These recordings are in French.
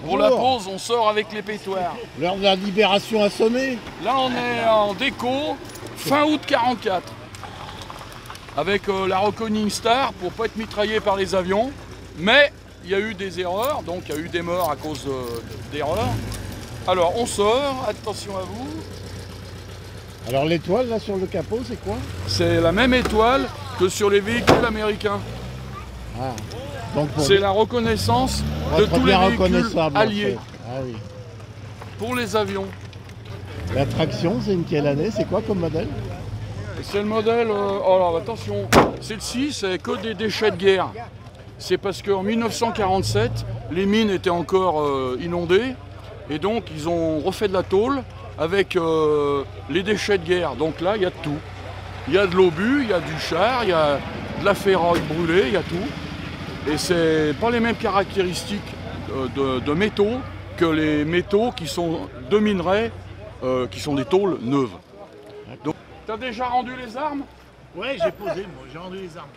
Pour la pause, on sort avec les pétoires. L'heure de la libération a sonné. Là, on est en déco, fin août 44. Avec la Reckoning Star pour pas être mitraillé par les avions. Mais il y a eu des erreurs, donc il y a eu des morts à cause d'erreurs. Alors, on sort, attention à vous. Alors l'étoile là sur le capot, c'est quoi? C'est la même étoile que sur les véhicules américains. Ah. Donc c'est la reconnaissance de tous les véhicules alliés. Ah, oui. Pour les avions. La traction, c'est une quelle année? C'est quoi comme modèle? C'est le modèle, alors attention, celle-ci c'est que des déchets de guerre. C'est parce qu'en 1947, les mines étaient encore inondées et donc ils ont refait de la tôle avec les déchets de guerre. Donc là, il y a de tout. Il y a de l'obus, il y a du char, il y a de la ferraille brûlée, il y a tout. Et c'est pas les mêmes caractéristiques de métaux que les métaux qui sont de minerais, qui sont des tôles neuves. Donc, t'as déjà rendu les armes? Ouais, j'ai posé, moi, j'ai rendu les armes.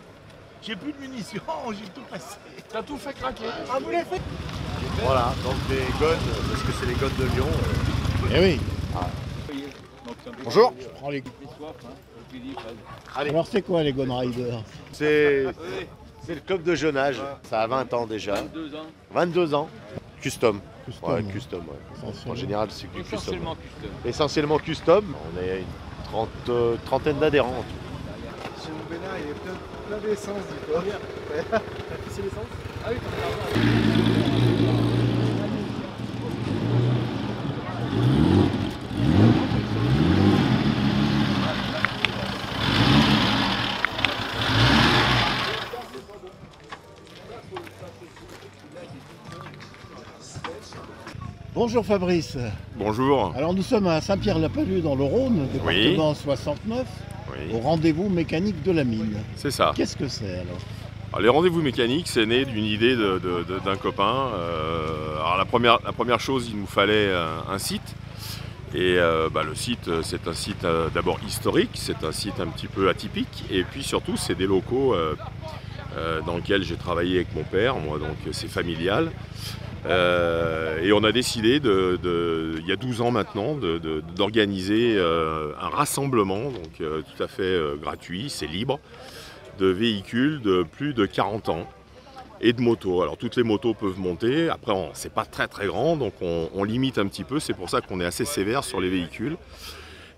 J'ai plus de munitions, j'ai tout passé. T'as tout fait craquer. Ah, vous l'avez fait? Voilà, donc les gones, parce que c'est les gones de Lyon. Eh oui. Ah. Bonjour. Je prends les... Allez. Alors c'est quoi les Gone Riders? C'est le club de jeune âge, ça a 20 ans déjà. 22 ans. 22 ans. Custom. Custom, Ouais, ouais. custom, ouais. En général, c'est du custom. Essentiellement custom. Essentiellement custom. On est une trentaine d'adhérents en tout. Chez mon Bénard, il y a plein d'essence, dis-toi. C'est l'essence? Ah oui, Bonjour Fabrice. Bonjour. Alors nous sommes à Saint-Pierre-la-Palud dans le Rhône, département 69, Oui, au rendez-vous mécanique de la mine. c'est ça. Qu'est-ce que c'est alors? Alors, les rendez-vous mécaniques, c'est né d'une idée d'un copain. Alors la première chose, il nous fallait un site. Et le site, c'est un site d'abord historique, c'est un site un petit peu atypique. Et puis surtout, c'est des locaux dans lesquels j'ai travaillé avec mon père, moi, donc c'est familial. Et on a décidé, il y a 12 ans maintenant, d'organiser un rassemblement donc, tout à fait gratuit, c'est libre, de véhicules de plus de 40 ans et de motos. Alors toutes les motos peuvent monter, après c'est pas très très grand, donc on limite un petit peu, c'est pour ça qu'on est assez sévère sur les véhicules.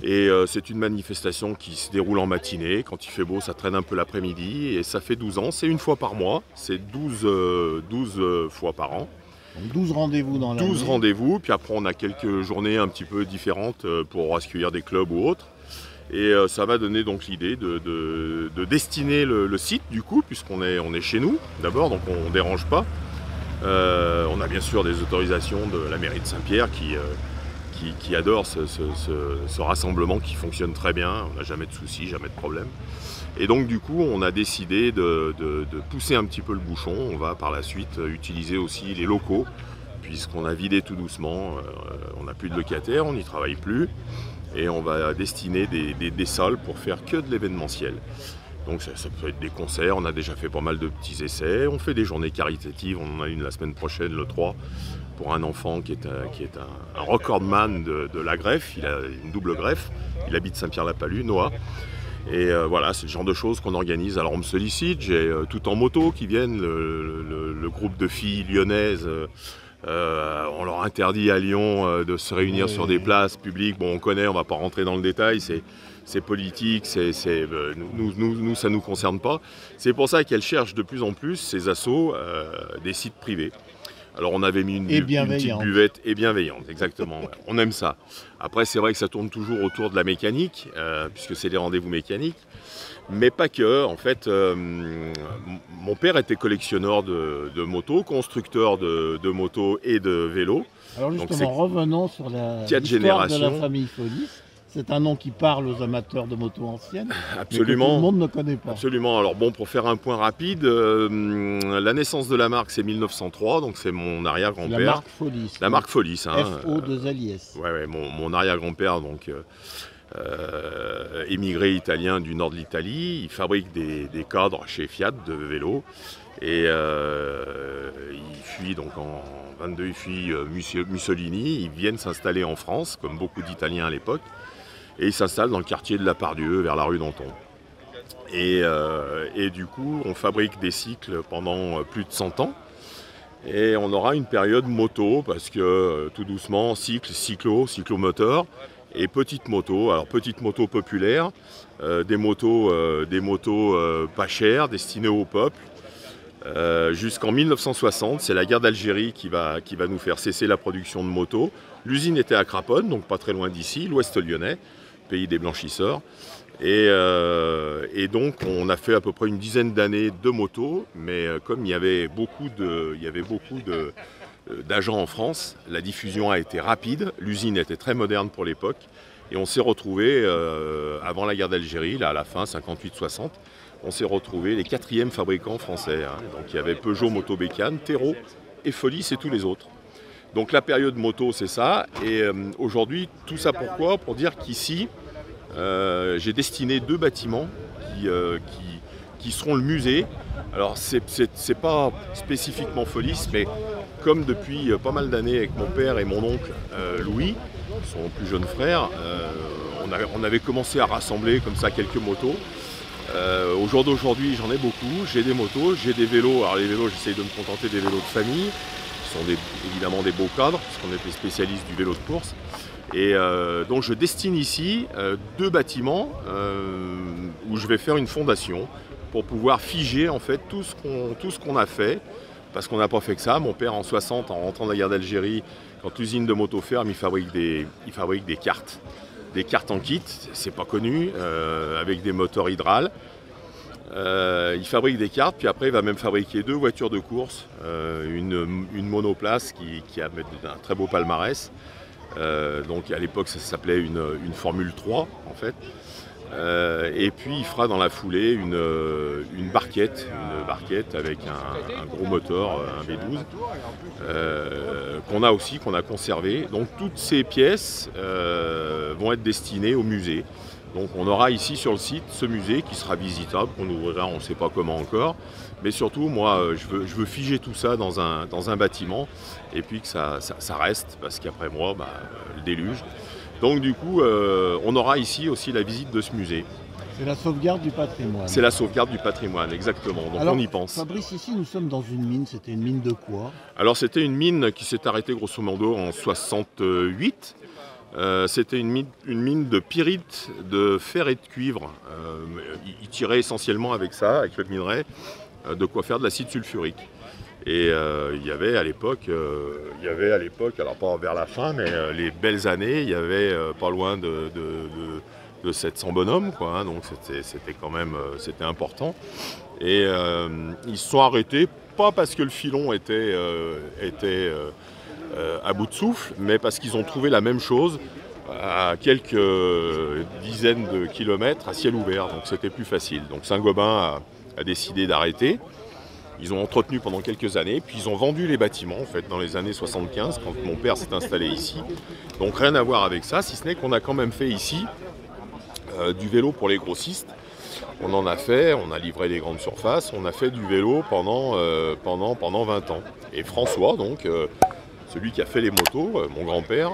Et c'est une manifestation qui se déroule en matinée, quand il fait beau ça traîne un peu l'après-midi, et ça fait 12 ans, c'est une fois par mois, c'est 12 fois par an. 12 rendez-vous dans l'année. 12 rendez-vous, puis après on a quelques journées un petit peu différentes pour accueillir des clubs ou autres. Et ça m'a donné donc l'idée de destiner le site du coup, puisqu'on est chez nous d'abord, donc on ne dérange pas. On a bien sûr des autorisations de la mairie de Saint-Pierre qui adore ce rassemblement qui fonctionne très bien, on n'a jamais de soucis, jamais de problème. Et donc du coup on a décidé de pousser un petit peu le bouchon, on va par la suite utiliser aussi les locaux, puisqu'on a vidé tout doucement, on n'a plus de locataires, on n'y travaille plus, et on va destiner des salles pour faire que de l'événementiel. Donc ça peut être des concerts, on a déjà fait pas mal de petits essais, on fait des journées caritatives, on en a une la semaine prochaine, le 3, pour un enfant qui est un recordman de la greffe, il a une double greffe, il habite Saint-Pierre-la-Palud, Noah. Et voilà, c'est le genre de choses qu'on organise. Alors on me sollicite, j'ai Tout en moto qui viennent, le groupe de filles lyonnaises. On leur interdit à Lyon de se réunir sur des places publiques. Bon, on connaît, on ne va pas rentrer dans le détail, c'est politique, nous, ça ne nous concerne pas. C'est pour ça qu'elles cherchent de plus en plus, ces assos, des sites privés. Alors on avait mis une petite buvette et bienveillante, exactement. Ouais. On aime ça. Après c'est vrai que ça tourne toujours autour de la mécanique, puisque c'est les rendez-vous mécaniques, mais pas que. En fait, mon père était collectionneur de motos, constructeur de motos et de vélos. Alors justement, revenons sur l'histoire de la famille Folis. C'est un nom qui parle aux amateurs de motos anciennes, absolument, mais que tout le monde ne connaît pas. Absolument. Alors bon, pour faire un point rapide, la naissance de la marque c'est 1903, donc c'est mon arrière-grand-père. La marque Folis. La marque Folis. Hein, F-O-2-L-I-S. Ouais, mon arrière-grand-père, donc émigré italien du nord de l'Italie, il fabrique des cadres chez Fiat de vélos. Et il fuit donc en 22 filles Mussolini, ils viennent s'installer en France, comme beaucoup d'Italiens à l'époque, et ils s'installent dans le quartier de la Pardieu, vers la rue Danton. Et du coup, on fabrique des cycles pendant plus de 100 ans, et on aura une période moto, parce que tout doucement, cyclomoteur, et petite moto. Alors petite moto populaire, des motos pas chères, destinées au peuple. Jusqu'en 1960, c'est la guerre d'Algérie qui va nous faire cesser la production de motos. L'usine était à Craponne, donc pas très loin d'ici, l'ouest lyonnais, pays des blanchisseurs. Et donc on a fait à peu près une dizaine d'années de motos, mais comme il y avait beaucoup d'agents en France, la diffusion a été rapide, l'usine était très moderne pour l'époque, et on s'est retrouvé avant la guerre d'Algérie, là à la fin, 58-60, on s'est retrouvé les 4e fabricants français. Hein. Donc il y avait Peugeot, Motobécane, Terreau et Folis et tous les autres. Donc la période moto, c'est ça. Et aujourd'hui, tout ça pourquoi? Pour dire qu'ici, j'ai destiné 2 bâtiments qui seront le musée. Alors c'est pas spécifiquement Folis, mais comme depuis pas mal d'années avec mon père et mon oncle Louis, son plus jeune frère, on avait commencé à rassembler comme ça quelques motos. Au jour d'aujourd'hui, j'en ai beaucoup, j'ai des motos, j'ai des vélos. Alors les vélos, j'essaye de me contenter des vélos de famille, qui sont évidemment des beaux cadres, parce qu'on est des spécialistes du vélo de course. Et donc je destine ici 2 bâtiments où je vais faire une fondation pour pouvoir figer en fait tout ce qu'on a fait, parce qu'on n'a pas fait que ça. Mon père en 60, en rentrant de la guerre d'Algérie, quand l'usine de Motoferme, il fabrique des cartes. Des cartes en kit, c'est pas connu, avec des moteurs hydrales. Il fabrique des cartes, puis après il va même fabriquer 2 voitures de course, une monoplace qui a un très beau palmarès. Donc à l'époque ça s'appelait une Formule 3 en fait. Et puis il fera dans la foulée une barquette avec un gros moteur, un V12, qu'on a conservé. Donc toutes ces pièces vont être destinées au musée. Donc on aura ici sur le site ce musée qui sera visitable, qu'on ouvrira, on ne sait pas comment encore. Mais surtout, moi, je veux figer tout ça dans un bâtiment et puis que ça reste, parce qu'après moi, le déluge. Donc du coup, on aura ici aussi la visite de ce musée. C'est la sauvegarde du patrimoine. C'est la sauvegarde du patrimoine, exactement. Donc alors, on y pense. Fabrice, ici nous sommes dans une mine. C'était une mine de quoi? Alors c'était une mine qui s'est arrêtée grosso modo en 68. C'était une mine de pyrite, de fer et de cuivre. Ils tiraient essentiellement avec ça, avec le minerai, de quoi faire de l'acide sulfurique. Et il y avait à l'époque, alors pas vers la fin, mais les belles années, il y avait pas loin de 700 bonhommes, quoi, hein, donc c'était quand même c'était important. Et ils se sont arrêtés, pas parce que le filon était à bout de souffle, mais parce qu'ils ont trouvé la même chose à quelques dizaines de kilomètres à ciel ouvert, donc c'était plus facile. Donc Saint-Gobain a décidé d'arrêter. Ils ont entretenu pendant quelques années, puis ils ont vendu les bâtiments en fait dans les années 75 quand mon père s'est installé ici. Donc rien à voir avec ça, si ce n'est qu'on a quand même fait ici du vélo pour les grossistes. On en a fait, on a livré les grandes surfaces, on a fait du vélo pendant 20 ans. Et François, donc, celui qui a fait les motos, mon grand-père,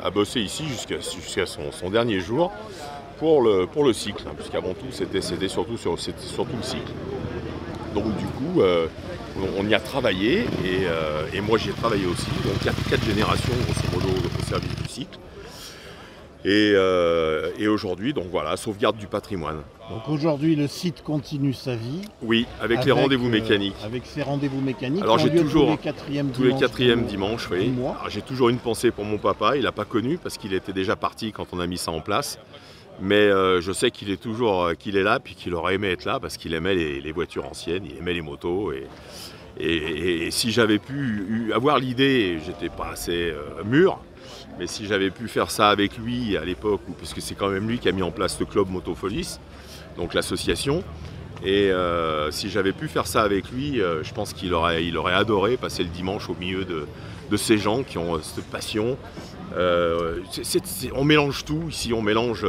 a bossé ici jusqu'à son dernier jour pour le cycle, hein, puisqu'avant tout c'était surtout le cycle. Donc du coup, on y a travaillé et moi j'y ai travaillé aussi, donc 4 générations grosso modo au service du cycle. Et aujourd'hui, donc voilà, sauvegarde du patrimoine. Donc aujourd'hui, le site continue sa vie. Oui, avec les rendez-vous mécaniques. Avec ces rendez-vous mécaniques. Alors j'ai toujours tous les 4e dimanches, oui. J'ai toujours une pensée pour mon papa. Il n'a pas connu parce qu'il était déjà parti quand on a mis ça en place. Mais je sais qu'il est là, puis qu'il aurait aimé être là parce qu'il aimait les voitures anciennes, il aimait les motos. Et si j'avais pu avoir l'idée, j'étais pas assez mûr. Mais si j'avais pu faire ça avec lui à l'époque, puisque c'est quand même lui qui a mis en place le club Motofolis, donc l'association, et si j'avais pu faire ça avec lui, je pense qu'il aurait adoré passer le dimanche au milieu de ces gens qui ont cette passion. On mélange tout, ici on mélange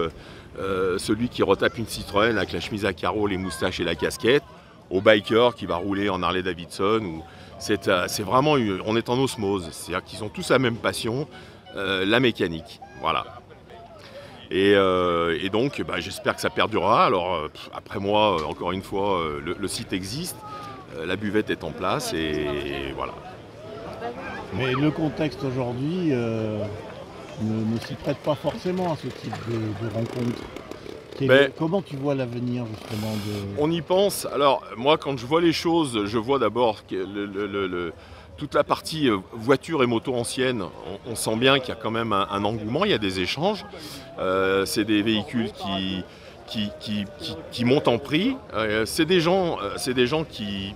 celui qui retape une Citroën avec la chemise à carreaux, les moustaches et la casquette, au biker qui va rouler en Harley Davidson C'est vraiment, on est en osmose, c'est-à-dire qu'ils ont tous la même passion, la mécanique, voilà. Et donc j'espère que ça perdurera. Alors après moi, encore une fois, le site existe, la buvette est en place et voilà. Mais le contexte aujourd'hui ne s'y prête pas forcément à ce type de rencontre. Comment tu vois l'avenir justement On y pense. Alors moi quand je vois les choses, je vois d'abord toute la partie voiture et moto ancienne. On sent bien qu'il y a quand même un engouement, il y a des échanges. C'est des véhicules qui montent en prix. C'est des gens qui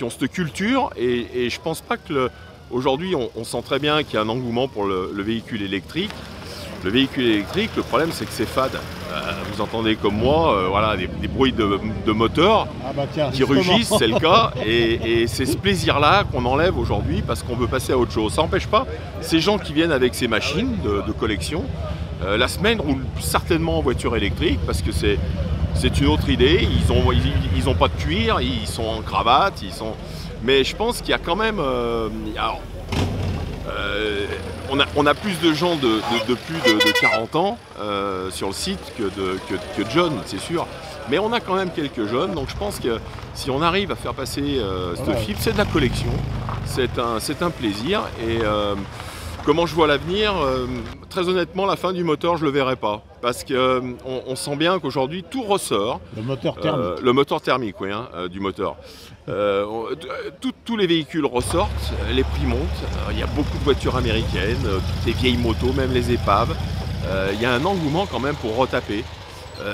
ont cette culture et je pense pas que aujourd'hui on sent très bien qu'il y a un engouement pour le véhicule électrique. Le véhicule électrique, le problème c'est que c'est fade. Vous entendez comme moi, voilà, des bruits de moteur qui rugissent, c'est le cas. Et c'est ce plaisir-là qu'on enlève aujourd'hui parce qu'on veut passer à autre chose. Ça n'empêche pas ces gens qui viennent avec ces machines de collection, la semaine roulent certainement en voiture électrique parce que c'est une autre idée. Ils ont pas de cuir, ils sont en cravate, mais je pense qu'il y a quand même... on a plus de gens de plus de 40 ans sur le site que de jeunes, c'est sûr. Mais on a quand même quelques jeunes, donc je pense que si on arrive à faire passer ce film, c'est de la collection, c'est un plaisir. Et comment je vois l'avenir, très honnêtement, la fin du moteur, je ne le verrai pas. Parce qu'on sent bien qu'aujourd'hui, tout ressort. Le moteur thermique. Le moteur thermique, oui, du moteur. Tous les véhicules ressortent, les prix montent. Il y a beaucoup de voitures américaines, toutes les vieilles motos, même les épaves. Il y a un engouement quand même pour retaper.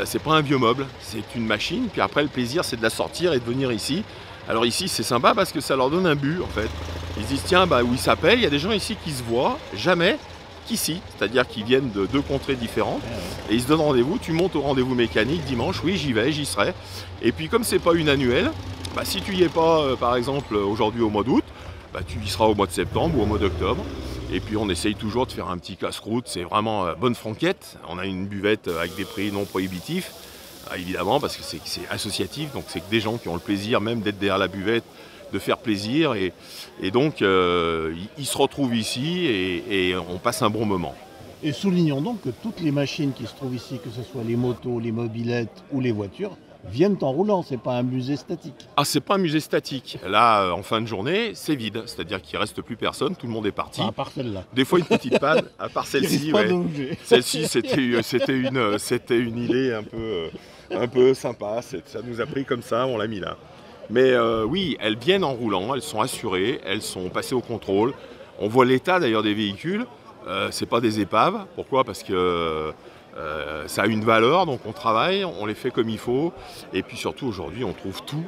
C'est pas un vieux meuble, c'est une machine. Puis après, le plaisir, c'est de la sortir et de venir ici. Alors ici, c'est sympa parce que ça leur donne un but, en fait. Ils se disent, tiens, où ils s'appellent. Il y a des gens ici qui se voient jamais qu'ici, c'est-à-dire qu'ils viennent de deux contrées différentes. Et ils se donnent rendez-vous. Tu montes au rendez-vous mécanique dimanche, oui, j'y vais, j'y serai. Et puis, comme c'est pas une annuelle, si tu n'y es pas, par exemple, aujourd'hui au mois d'août, tu y seras au mois de septembre ou au mois d'octobre. Et puis on essaye toujours de faire un petit casse-croûte, c'est vraiment bonne franquette. On a une buvette avec des prix non prohibitifs, évidemment, parce que c'est associatif, donc c'est que des gens qui ont le plaisir même d'être derrière la buvette, de faire plaisir. Et donc ils se retrouvent ici et on passe un bon moment. Et soulignons donc que toutes les machines qui se trouvent ici, que ce soit les motos, les mobylettes ou les voitures, viennent en roulant, c'est pas un musée statique. Ah, c'est pas un musée statique. Là, en fin de journée, c'est vide. C'est-à-dire qu'il reste plus personne, tout le monde est parti. À part celle-là. Des fois une petite panne, à part celle-ci. Celle-ci, c'était une idée un peu sympa. Ça nous a pris comme ça, on l'a mis là. Mais oui, elles viennent en roulant, elles sont assurées, elles sont passées au contrôle. On voit l'état d'ailleurs des véhicules. C'est pas des épaves. Pourquoi ? Parce que ça a une valeur, donc on travaille, on les fait comme il faut. Et puis surtout aujourd'hui, on trouve tout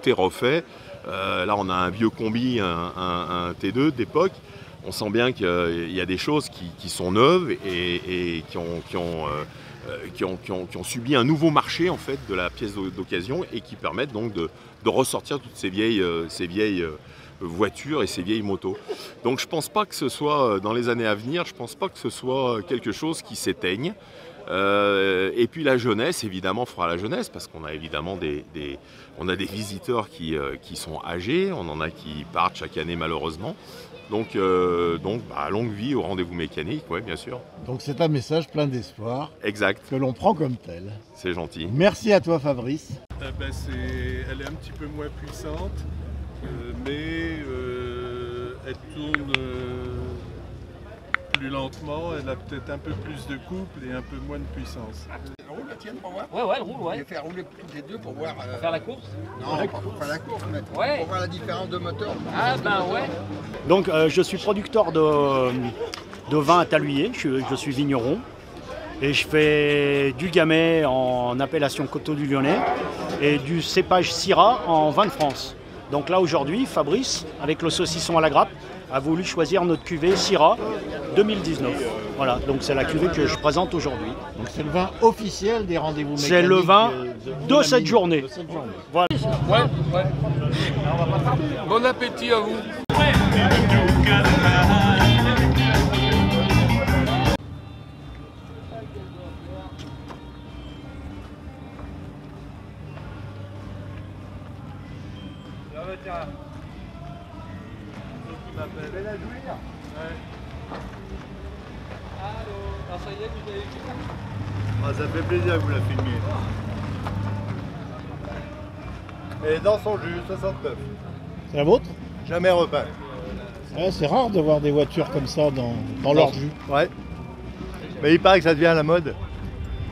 est refait. Là, on a un vieux combi, un T2 d'époque. On sent bien qu'il y a des choses qui sont neuves et qui ont subi un nouveau marché en fait de la pièce d'occasion et qui permettent donc de ressortir toutes ces vieilles voitures et ces vieilles motos. Donc je pense pas que ce soit, dans les années à venir, je pense pas que ce soit quelque chose qui s'éteigne. Et puis la jeunesse, évidemment, fera la jeunesse, parce qu'on a évidemment des visiteurs qui sont âgés, on en a qui partent chaque année malheureusement. Donc longue vie au rendez-vous mécanique, oui, bien sûr. Donc c'est un message plein d'espoir. Exact. Que l'on prend comme tel. C'est gentil. Merci à toi Fabrice. Elle est un petit peu moins puissante. Mais elle tourne plus lentement, elle a peut-être un peu plus de couple et un peu moins de puissance. Elle roule la tienne pour voir ? Ouais, elle roule, ouais. Je vais faire rouler les deux pour voir... Pour faire la course ? Non, pour faire la course, mais pour voir la différence de moteur. Ah ben ouais. Donc je suis producteur de vin à Taluyer, je suis vigneron. Et je fais du gamay en appellation Coteau du Lyonnais et du cépage Syrah en vin de France. Donc là aujourd'hui, Fabrice, avec le saucisson à la grappe, a voulu choisir notre cuvée Syrah 2019. Voilà, donc c'est la cuvée que je présente aujourd'hui. Donc c'est le vin officiel des rendez-vous mécaniques. C'est le vin de cette journée. Voilà. Ouais. Bon appétit à vous. Ah, ça fait plaisir que vous la filmiez. Et dans son jus, 69. C'est la vôtre? Jamais repeint. Ouais, c'est rare de voir des voitures comme ça dans leur jus. Ouais. Mais il paraît que ça devient à la mode.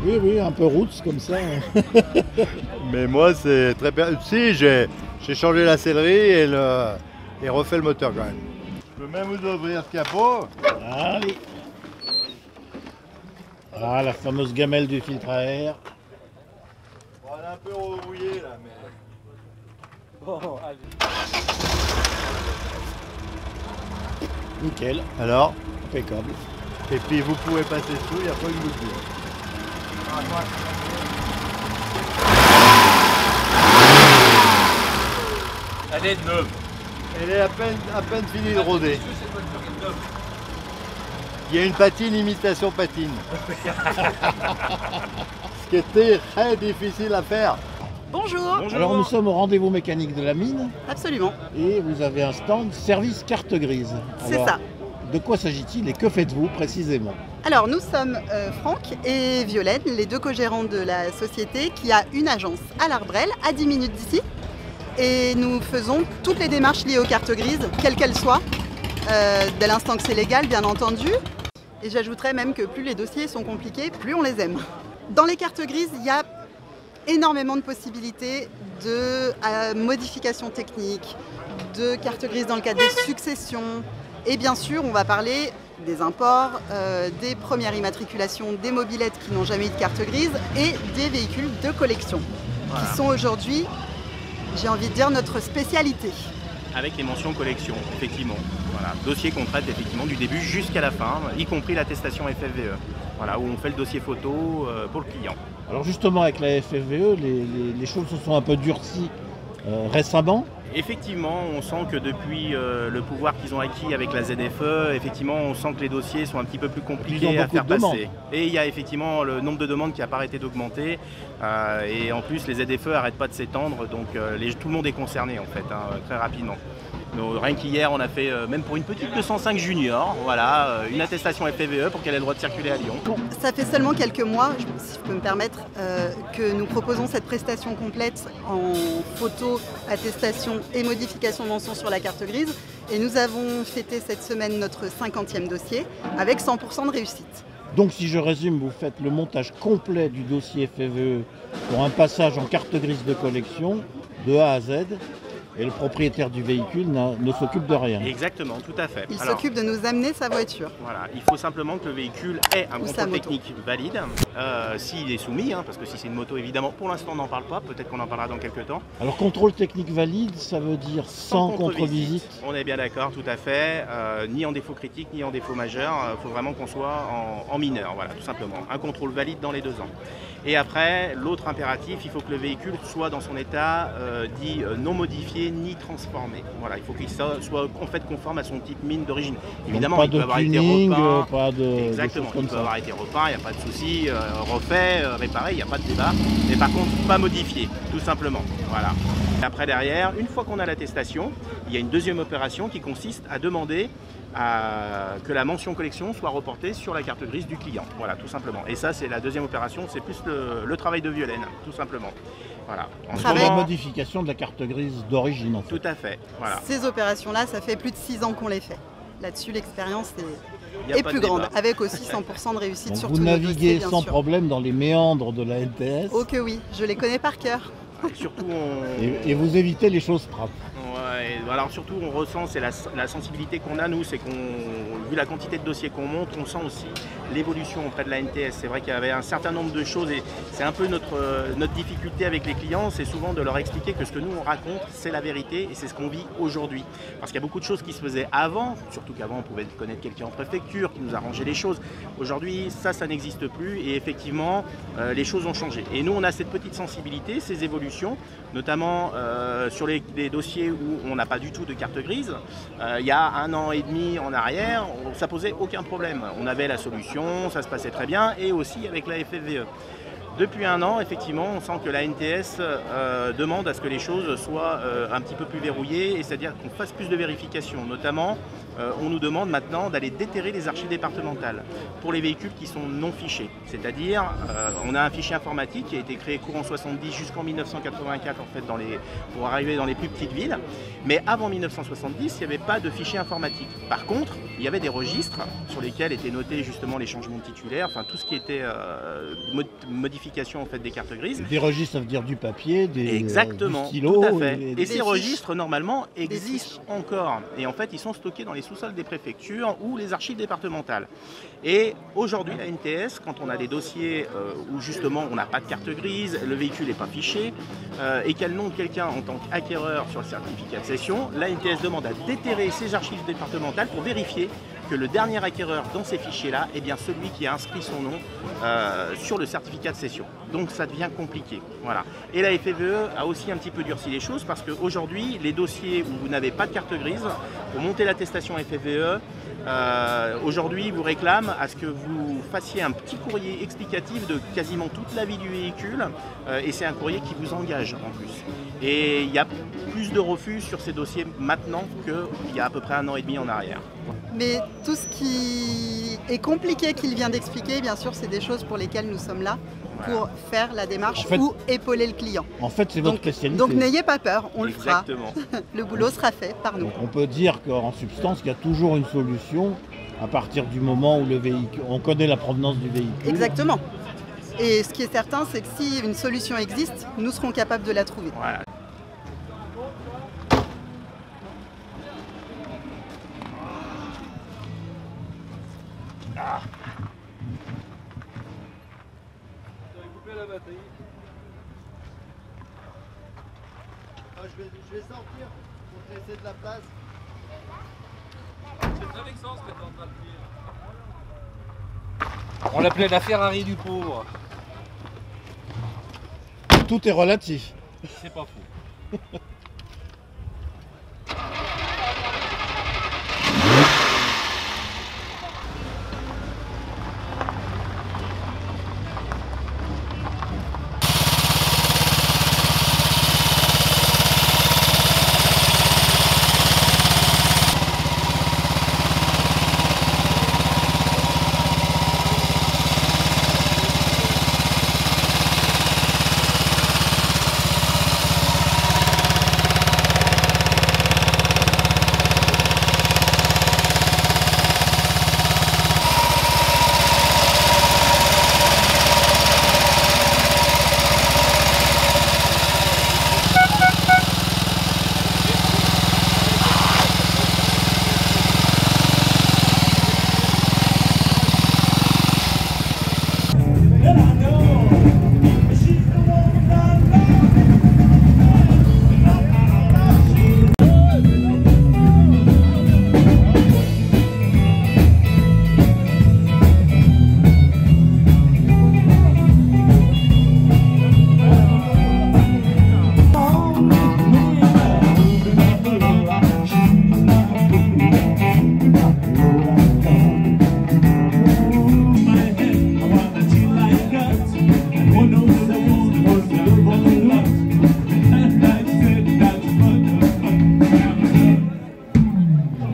Oui, oui, un peu roots comme ça. Mais moi, c'est très... Si, j'ai changé la sellerie et refait le moteur quand même. Je peux même vous ouvrir ce capot. Allez. Ah, la fameuse gamelle du filtre à air. Bon, elle est un peu rouillée là, mais... Nickel, Alors, impeccable. et puis vous pouvez passer dessous, il n'y a pas une goutte d'eau. Elle est neuve. Elle est à peine finie de rôder. Il y a une patine imitation patine. Ce qui était très difficile à faire. Bonjour. Alors nous sommes au rendez-vous mécanique de la mine Absolument, et vous avez un stand service carte grise. c'est Alors, ça. De quoi s'agit-il et que faites-vous précisément? Alors nous sommes Franck et Violaine, les deux co-gérants de la société qui a une agence à l'Arbrel, à 10 minutes d'ici. Et nous faisons toutes les démarches liées aux cartes grises, quelles qu'elles soient, dès l'instant que c'est légal bien entendu. Et j'ajouterais même que plus les dossiers sont compliqués, plus on les aime. Dans les cartes grises, il y a énormément de possibilités de modifications techniques, de cartes grises dans le cadre des successions. Et bien sûr, on va parler des imports, des premières immatriculations, des mobylettes qui n'ont jamais eu de carte grise et des véhicules de collection, qui sont aujourd'hui, j'ai envie de dire, notre spécialité. Avec les mentions collection, effectivement. Voilà, dossier qu'on traite effectivement du début jusqu'à la fin, y compris l'attestation FFVE. Voilà, où on fait le dossier photo pour le client. Alors justement avec la FFVE, les choses se sont un peu durcies récemment. Effectivement, on sent que depuis le pouvoir qu'ils ont acquis avec la ZFE, effectivement, on sent que les dossiers sont un petit peu plus compliqués à faire passer. Et il y a effectivement le nombre de demandes qui n'a pas arrêté d'augmenter. Et en plus, les ZFE n'arrêtent pas de s'étendre, donc tout le monde est concerné en fait, très rapidement. Donc, rien qu'hier, on a fait, même pour une petite 205 junior, voilà, une attestation FFVE pour qu'elle ait le droit de circuler à Lyon. Ça fait seulement quelques mois, si je peux me permettre, que nous proposons cette prestation complète en photo, attestation et modification de mention sur la carte grise. Et nous avons fêté cette semaine notre 50e dossier avec 100% de réussite. Donc si je résume, vous faites le montage complet du dossier FFVE pour un passage en carte grise de collection de A à Z. Et le propriétaire du véhicule ne s'occupe de rien. Exactement, tout à fait. Il s'occupe de nous amener sa voiture. Voilà, il faut simplement que le véhicule ait un contrôle technique valide, s'il est soumis, parce que si c'est une moto, évidemment, pour l'instant on n'en parle pas, peut-être qu'on en parlera dans quelques temps. Alors contrôle technique valide, ça veut dire sans contre-visite. On est bien d'accord, tout à fait, ni en défaut critique, ni en défaut majeur, il faut vraiment qu'on soit en mineur, voilà, tout simplement. Un contrôle valide dans les 2 ans. Et après, l'autre impératif, il faut que le véhicule soit dans son état dit non modifié ni transformé. Voilà, il faut qu'il soit en fait conforme à son type mine d'origine. Évidemment, il peut avoir été repeint. Pas de, exactement, il peut avoir été repeint, il n'y a pas de souci, refait, réparé, il n'y a pas de débat. Mais par contre, pas modifié, tout simplement. Voilà. Et après, derrière, une fois qu'on a l'attestation, il y a une deuxième opération qui consiste à demander que la mention collection soit reportée sur la carte grise du client. Voilà, tout simplement. Et ça, c'est la deuxième opération, c'est plus le travail de Violaine, tout simplement. Voilà. Sur la modification de la carte grise d'origine, en fait. Tout à fait. Voilà. Ces opérations-là, ça fait plus de 6 ans qu'on les fait. Là-dessus, l'expérience est plus grande, avec aussi 100% de réussite sur tous nos dossiers, bien sûr. Vous naviguez sans problème dans les méandres de la NTS. Oh que oui, je les connais par cœur. Surtout et vous évitez les choses propres. Ouais, alors surtout on ressent, c'est la sensibilité qu'on a nous, c'est qu'on, vu la quantité de dossiers qu'on monte, on sent aussi l'évolution auprès de la NTS. C'est vrai qu'il y avait un certain nombre de choses et c'est un peu notre difficulté avec les clients, c'est souvent de leur expliquer que ce que nous on raconte, c'est la vérité et c'est ce qu'on vit aujourd'hui. Parce qu'il y a beaucoup de choses qui se faisaient avant, surtout qu'avant on pouvait connaître quelqu'un en préfecture qui nous arrangeait les choses. Aujourd'hui ça n'existe plus et effectivement les choses ont changé. Et nous on a cette petite sensibilité, ces évolutions, notamment sur les dossiers où on n'a pas du tout de carte grise. Il y a 1 an et demi en arrière, ça posait aucun problème. On avait la solution, ça se passait très bien, et aussi avec la FFVE. Depuis un an, effectivement, on sent que la NTS demande à ce que les choses soient un petit peu plus verrouillées, et c'est-à-dire qu'on fasse plus de vérifications. Notamment, on nous demande maintenant d'aller déterrer les archives départementales pour les véhicules qui sont non fichés. C'est-à-dire, on a un fichier informatique qui a été créé courant 70 jusqu'en 1984 en fait, pour arriver dans les plus petites villes. Mais avant 1970, il n'y avait pas de fichier informatique. Par contre, il y avait des registres sur lesquels étaient notés justement les changements de titulaires, enfin tout ce qui était modification en fait, des cartes grises. Des registres, ça veut dire du papier, du tout stylo. à fait. Et ces registres, normalement, existent encore. Et en fait, ils sont stockés dans les sous-sols des préfectures ou les archives départementales. Et aujourd'hui, la NTS, quand on a des dossiers où justement on n'a pas de carte grise, le véhicule n'est pas fiché, et qu'elle nomme quelqu'un en tant qu'acquéreur sur le certificat de cession, la NTS demande à déterrer ces archives départementales pour vérifier que le dernier acquéreur dans ces fichiers-là est bien celui qui a inscrit son nom sur le certificat de cession. Donc ça devient compliqué. Voilà. Et la FFVE a aussi un petit peu durci les choses parce qu'aujourd'hui, les dossiers où vous n'avez pas de carte grise, pour monter l'attestation FFVE, aujourd'hui vous réclame à ce que vous fassiez un petit courrier explicatif de quasiment toute la vie du véhicule et c'est un courrier qui vous engage en plus. Et il y a plus de refus sur ces dossiers maintenant qu'il y a à peu près un an et demi en arrière. Mais tout ce qui est compliqué qu'il vient d'expliquer, bien sûr, c'est des choses pour lesquelles nous sommes là, pour faire la démarche ou épauler le client. En fait, c'est votre spécialité. Donc n'ayez pas peur, on Exactement. le fera. Le boulot sera fait par nous. Donc, on peut dire qu'en substance, il y a toujours une solution à partir du moment où le véhicule, on connaît la provenance du véhicule. Exactement. Et ce qui est certain, c'est que si une solution existe, nous serons capables de la trouver. Voilà. Je vais sortir pour te laisser de la place. C'est très vexant ce que tu es en train de dire. On l'appelait la Ferrari du pauvre. Tout est relatif. C'est pas faux.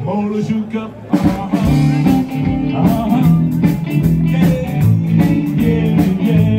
Hold a juke up.